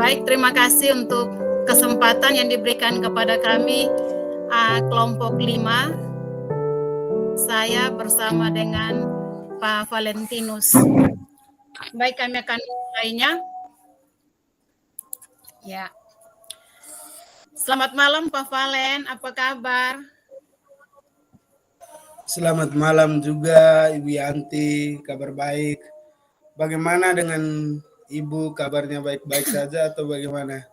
Baik, terima kasih untuk kesempatan yang diberikan kepada kami kelompok 5. Saya bersama dengan Pak Valentinus. Baik, kami akan mulainya. Ya. Selamat malam Pak Valen, apa kabar? Selamat malam juga Ibu Yanti, kabar baik. Bagaimana dengan Ibu, kabarnya baik-baik saja atau bagaimana?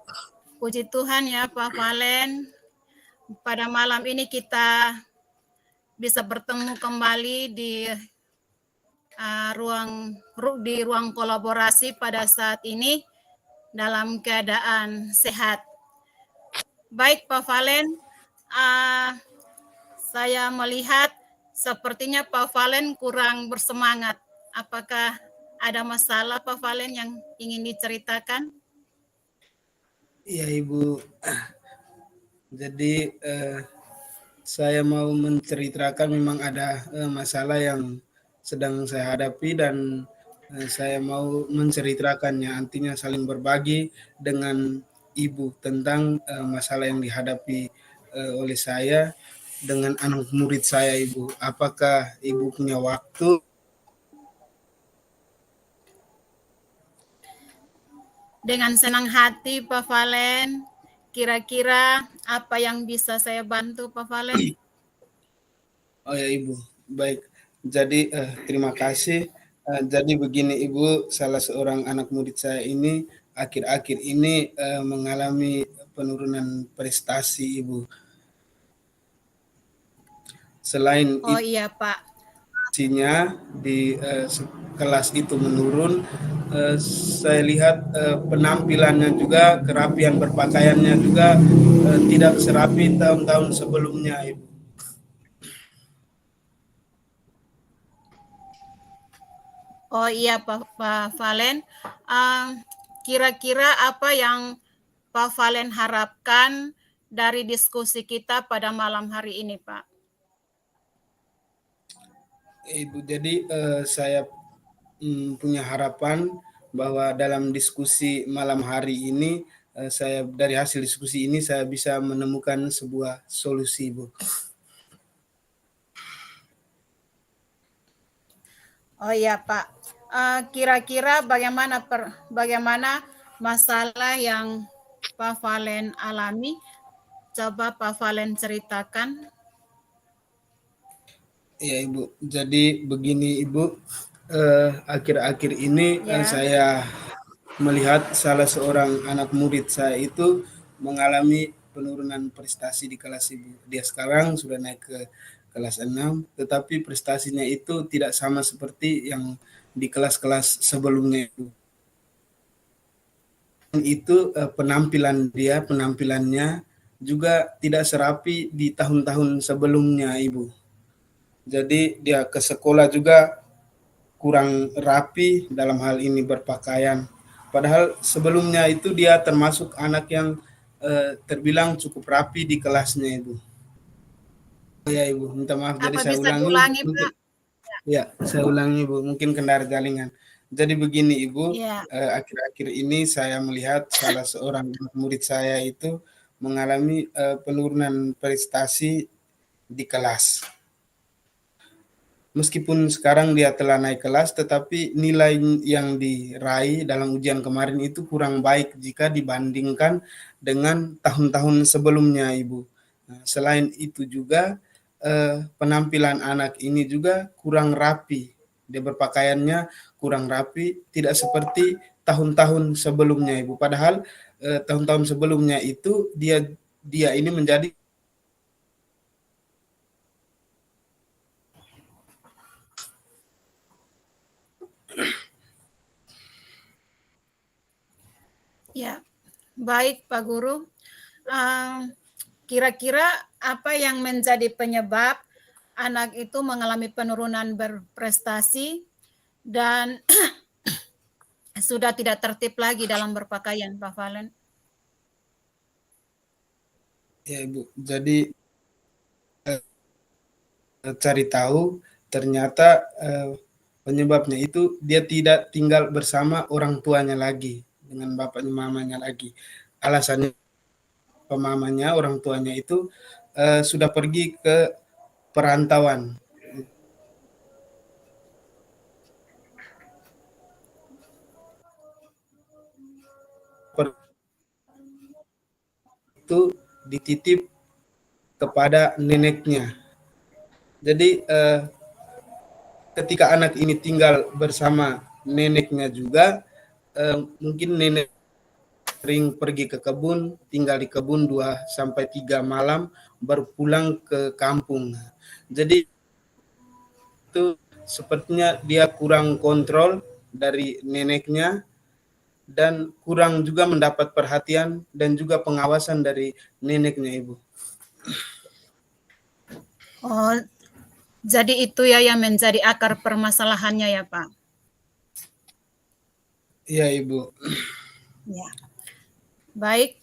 Puji Tuhan ya Pak Valen. Pada malam ini kita bisa bertemu kembali di ruang kolaborasi pada saat ini dalam keadaan sehat. Baik Pak Valen, saya melihat sepertinya Pak Valen kurang bersemangat. Apakah ada masalah Pak Valen yang ingin diceritakan? Iya Ibu, jadi saya mau menceritakan memang ada masalah yang sedang saya hadapi dan saya mau menceritakannya, artinya saling berbagi dengan Ibu tentang masalah yang dihadapi oleh saya dengan anak murid saya Ibu. Apakah Ibu punya waktu? Dengan senang hati Pak Valen. Kira-kira apa yang bisa saya bantu Pak Valen? Oh ya Ibu, baik. Jadi terima kasih. Jadi begini Ibu, salah seorang anak murid saya ini akhir-akhir ini mengalami penurunan prestasi Ibu. Selain iya Pak, isinya di kelas itu menurun, saya lihat penampilannya juga, kerapian berpakaiannya juga tidak serapi tahun-tahun sebelumnya Ibu. Oh iya Pak Valen, kira-kira apa yang Pak Valen harapkan dari diskusi kita pada malam hari ini Pak? Ibu, jadi saya punya harapan bahwa dalam diskusi malam hari ini, saya dari hasil diskusi ini saya bisa menemukan sebuah solusi, Bu. Oh iya Pak, kira-kira bagaimana masalah yang Pak Valen alami? Coba Pak Valen ceritakan. Ya Ibu, jadi begini Ibu, akhir-akhir ini saya melihat salah seorang anak murid saya itu mengalami penurunan prestasi di kelas Ibu. Dia sekarang sudah naik ke kelas 6, tetapi prestasinya itu tidak sama seperti yang di kelas-kelas sebelumnya Ibu. Itu penampilannya juga tidak serapi di tahun-tahun sebelumnya Ibu. Jadi dia ke sekolah juga kurang rapi dalam hal ini berpakaian. Padahal sebelumnya itu dia termasuk anak yang terbilang cukup rapi di kelasnya Ibu. Ya Ibu, minta maaf. Jadi Apa saya bisa ulangi. diulangi Pak? Ya, saya ulangi Ibu. Mungkin kendala jaringan. Jadi begini Ibu, akhir-akhir ini saya melihat salah seorang murid saya itu mengalami penurunan prestasi di kelas. Meskipun sekarang dia telah naik kelas, tetapi nilai yang diraih dalam ujian kemarin itu kurang baik jika dibandingkan dengan tahun-tahun sebelumnya, Ibu. Nah, selain itu juga penampilan anak ini juga kurang rapi. Dia berpakaiannya kurang rapi, tidak seperti tahun-tahun sebelumnya, Ibu. Padahal tahun-tahun sebelumnya itu dia ini menjadi Ya, baik Pak Guru. Kira-kira apa yang menjadi penyebab anak itu mengalami penurunan berprestasi dan sudah tidak tertib lagi dalam berpakaian, Pak Valen? Ya Ibu, jadi cari tahu ternyata penyebabnya itu dia tidak tinggal bersama orang tuanya lagi. dengan bapaknya mamanya lagi. Alasannya mamanya orang tuanya itu sudah pergi ke perantauan. Itu dititip kepada neneknya. Jadi ketika anak ini tinggal bersama neneknya juga, mungkin nenek sering pergi ke kebun, tinggal di kebun 2 sampai 3 malam, baru pulang ke kampung. Jadi itu sepertinya dia kurang kontrol dari neneknya dan kurang juga mendapat perhatian dan juga pengawasan dari neneknya, Ibu. Oh, jadi itu ya yang menjadi akar permasalahannya ya, Pak. Iya, Ibu. Ya. Baik,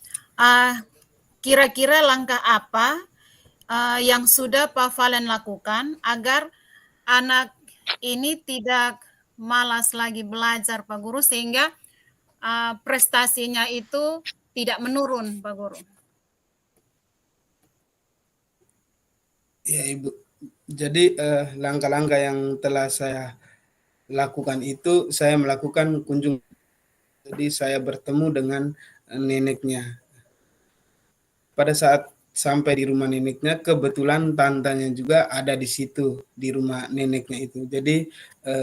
kira-kira langkah apa yang sudah Pak Valen lakukan agar anak ini tidak malas lagi belajar, Pak Guru, sehingga prestasinya itu tidak menurun, Pak Guru? Ya, Ibu. Jadi langkah-langkah yang telah saya lakukan itu, saya melakukan kunjungan. Jadi saya bertemu dengan neneknya. Pada saat sampai di rumah neneknya, kebetulan tantanya juga ada di situ, di rumah neneknya itu. Jadi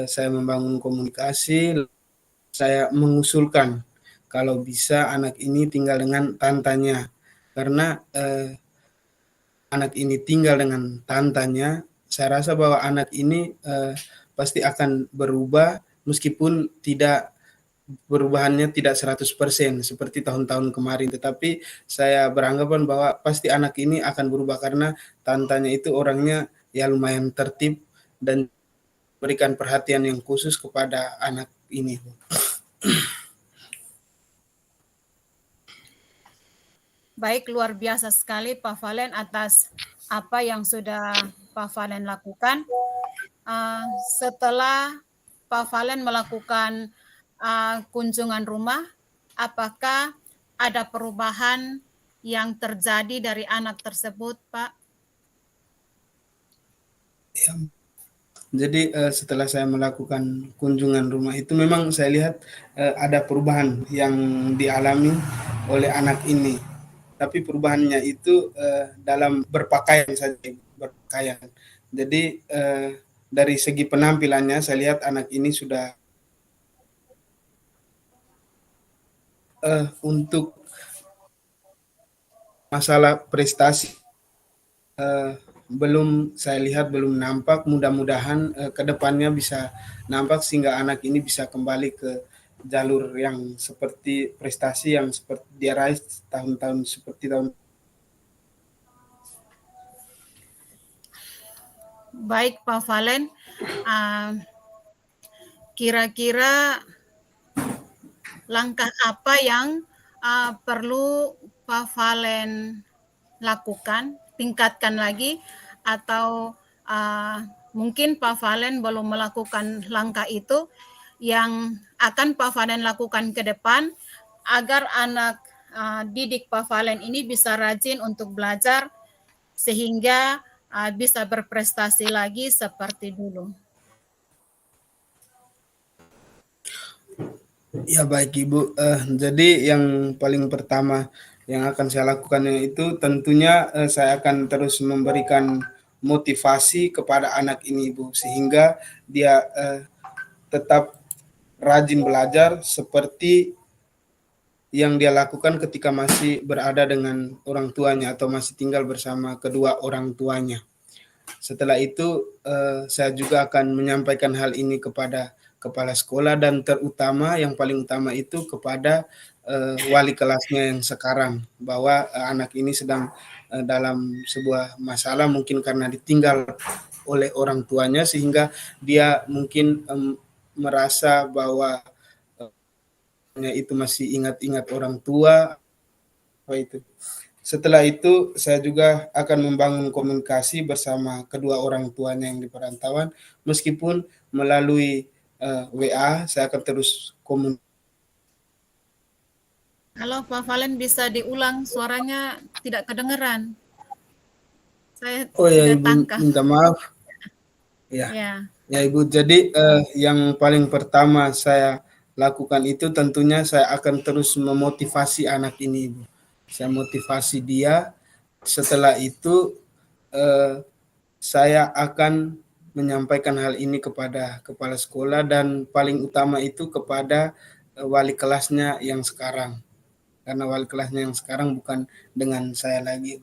saya membangun komunikasi, saya mengusulkan kalau bisa anak ini tinggal dengan tantanya. Karena anak ini tinggal dengan tantanya, saya rasa bahwa anak ini pasti akan berubah meskipun perubahannya tidak 100% seperti tahun-tahun kemarin, tetapi saya beranggapan bahwa pasti anak ini akan berubah karena tantanya itu orangnya ya lumayan tertib dan berikan perhatian yang khusus kepada anak ini. Baik, luar biasa sekali Pak Valen atas apa yang sudah Pak Valen lakukan. Setelah Pak Valen melakukan kunjungan rumah, apakah ada perubahan yang terjadi dari anak tersebut, Pak? Ya. Jadi setelah saya melakukan kunjungan rumah itu memang saya lihat ada perubahan yang dialami oleh anak ini. Tapi perubahannya itu dalam berpakaian saja, berpakaian. Jadi dari segi penampilannya saya lihat anak ini sudah untuk masalah prestasi belum saya lihat belum nampak. Mudah-mudahan ke depannya bisa nampak sehingga anak ini bisa kembali ke jalur yang seperti prestasi yang seperti dia raih tahun-tahun seperti tahun. Baik Pak Valen, kira-kira langkah apa yang perlu Pak Valen lakukan, tingkatkan lagi, atau mungkin Pak Valen belum melakukan langkah itu, yang akan Pak Valen lakukan ke depan agar anak didik Pak Valen ini bisa rajin untuk belajar sehingga bisa berprestasi lagi seperti dulu. Ya baik Ibu, jadi yang paling pertama yang akan saya lakukan itu tentunya saya akan terus memberikan motivasi kepada anak ini Ibu, sehingga dia tetap rajin belajar seperti yang dia lakukan ketika masih berada dengan orang tuanya atau masih tinggal bersama kedua orang tuanya. Setelah itu saya juga akan menyampaikan hal ini kepada kepala sekolah dan terutama yang paling utama itu kepada wali kelasnya yang sekarang, bahwa anak ini sedang dalam sebuah masalah mungkin karena ditinggal oleh orang tuanya sehingga dia mungkin merasa bahwa itu masih ingat-ingat orang tua apa itu. Setelah itu saya juga akan membangun komunikasi bersama kedua orang tuanya yang di perantauan, meskipun melalui WA saya akan terus komunikasi Halo Pak Valen, bisa diulang, suaranya tidak kedengeran. Saya Oh ya tidak Ibu, tangkap. minta maaf. Ya, Ya, ya Ibu. Jadi yang paling pertama saya lakukan itu tentunya saya akan terus memotivasi anak ini, Ibu. Saya motivasi dia. Setelah itu saya akan menyampaikan hal ini kepada kepala sekolah dan paling utama itu kepada wali kelasnya yang sekarang. Karena wali kelasnya yang sekarang bukan dengan saya lagi.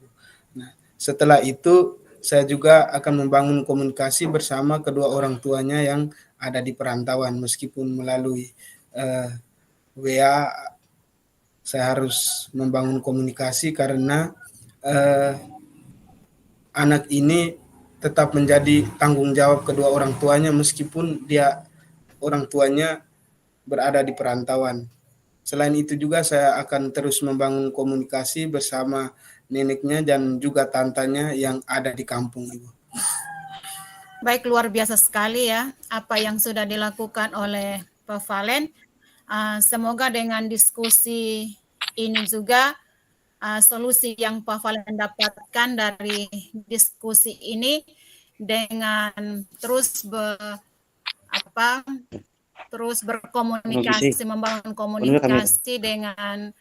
Nah, setelah itu saya juga akan membangun komunikasi bersama kedua orang tuanya yang ada di perantauan meskipun melalui WA. Saya harus membangun komunikasi karena anak ini tetap menjadi tanggung jawab kedua orang tuanya meskipun dia orang tuanya berada di perantauan. Selain itu juga saya akan terus membangun komunikasi bersama neneknya dan juga tantanya yang ada di kampung, Ibu. baik, luar biasa sekali ya apa yang sudah dilakukan oleh Pak Valen. Semoga dengan diskusi ini juga solusi yang Pak Valen dapatkan dari diskusi ini dengan terus berkomunikasi, membangun komunikasi dengan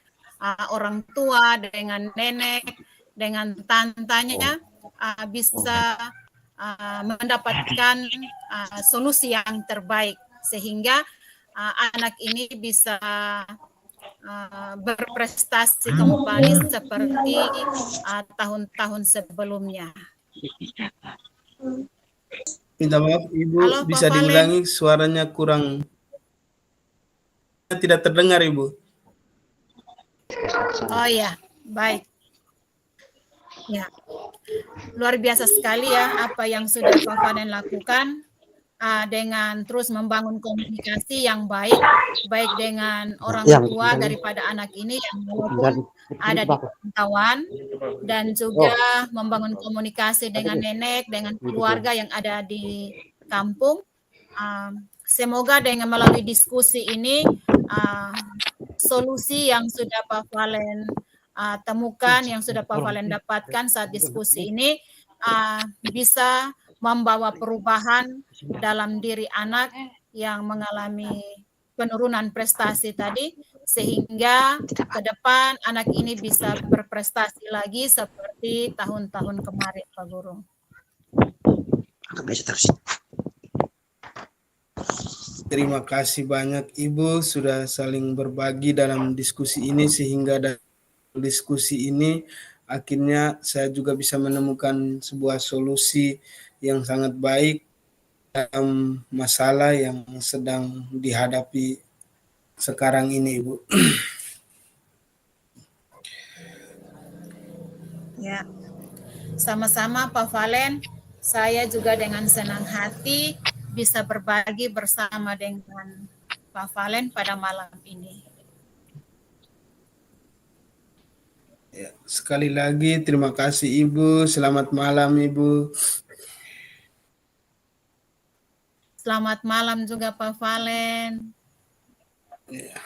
orang tua, dengan nenek, dengan tantanya, bisa mendapatkan solusi yang terbaik sehingga anak ini bisa berprestasi kembali seperti tahun-tahun sebelumnya. Minta maaf Ibu, Halo, bisa Pak Valen. diulangi suaranya kurang tidak terdengar Ibu. Oh ya, baik. Ya, luar biasa sekali ya apa yang sudah Pak Valen lakukan dengan terus membangun komunikasi yang baik, baik dengan orang tua daripada anak ini yang walaupun ada di perantauan, dan juga membangun komunikasi dengan nenek, dengan keluarga yang ada di kampung. Semoga dengan melalui diskusi ini solusi yang sudah Pak Valen temukan, yang sudah Pak Valen dapatkan saat diskusi ini bisa membawa perubahan dalam diri anak yang mengalami penurunan prestasi tadi, sehingga ke depan anak ini bisa berprestasi lagi seperti tahun-tahun kemarin, Pak Guru. Terima kasih banyak Ibu sudah saling berbagi dalam diskusi ini sehingga dalam diskusi ini akhirnya saya juga bisa menemukan sebuah solusi yang sangat baik dalam masalah yang sedang dihadapi sekarang ini, Ibu. Ya, sama-sama Pak Valen. Saya juga dengan senang hati bisa berbagi bersama dengan Pak Valen pada malam ini. Ya, sekali lagi terima kasih Ibu. Selamat malam Ibu. Selamat malam juga Pak Valen. Ya.